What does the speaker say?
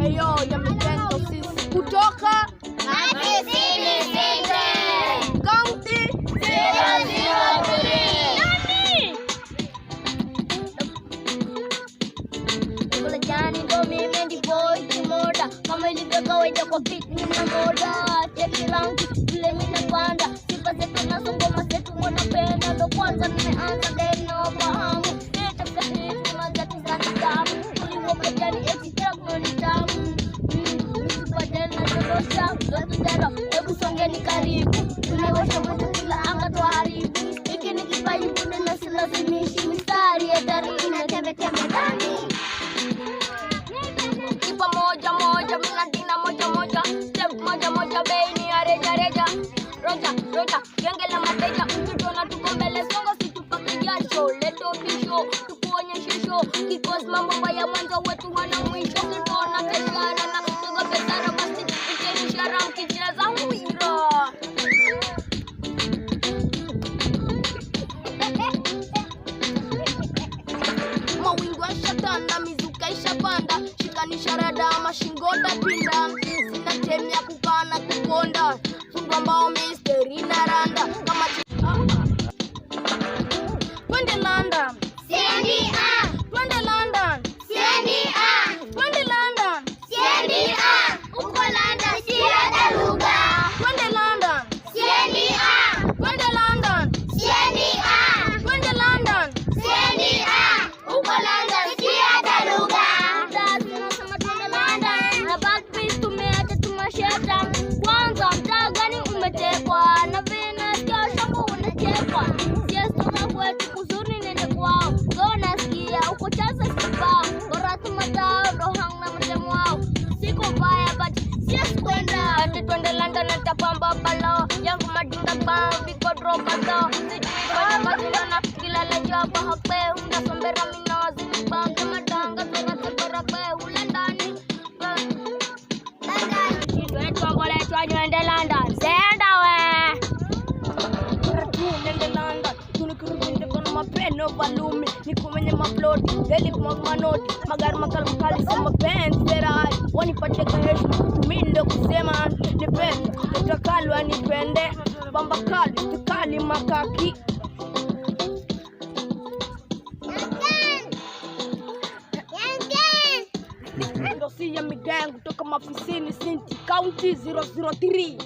Eyo ya mitendo sisi kutoka Mafisini City County 003. Kula jani ndo mimi ndi boy kimoda, kama ilivyo kawaida kwa beat nina moda. Cheki rangi vile ninapanda, sifa zetu na ngoma zetu mwanapenda. Ndo kwanza nimeanza neno fahamu, nitaka hizi mazati za damu. Tuliwapa jani eti tamu ni tamu, nisipatena dondosha watu dara. Hebu songeni karibu, tunawasha moto kila anga tuharibu. Hiki ni kipaji bunde na silazimishi, mistari ya dari inatembea ndani. Ipa moja moja, mlandina moja moja, step moja moja, beini ya reja reja. Roja, genge la mateja, mtutona tuko mbele, songa situpake jasho. Leto bisho, tukuonyeshe show, kikos mambo mbaya mwanzo wetu wana mwisho. Kitona keshara na tuga pesara, basi ikeni shara mkicheza huira. Mawingu yashatanda, mizuka ishapanda, shikanisha rada mashingoda pinda. Sina temi ya kukana kukonda, fungu ambao misteri na randa. Kama twende London, Siendi twende London, Siendi twende London, Siendi uko London siada lugha. twende London, Siendi twende London, Siendi twende London. Siendi uko London siada lugha. tunasema twende London, na backpiece tumeacha tumasheta. Kwanza mtaa gani umetekwa, na Venus kwa shambu unachekwa. Siesta kwetu kuzuri nende kwao, go nasikia uko chasa sipa. Bora tumatao rohang na mtemu wao, siko mbaya but siesta kwenda. Ati twende London na tapamba balao, yangu madinga bang viko dropa dao. Sijui kwa matunda na kila lejo hapa hape, unasombera minazi nipange madanga tora tebara kwe ule ndani. Twende London, senda we. Nende London, tunikirudinde kono mapeno valumi. Nikumenye maploti, deli kumamanoti. Magari makali sema penzi terai. Wanipatie kaheshima, tuminde kusema nipende. Nitakalwa nipende, bamba kali, tukali makaki. Ndo si ya migangu kutoka Mafisini City County 003.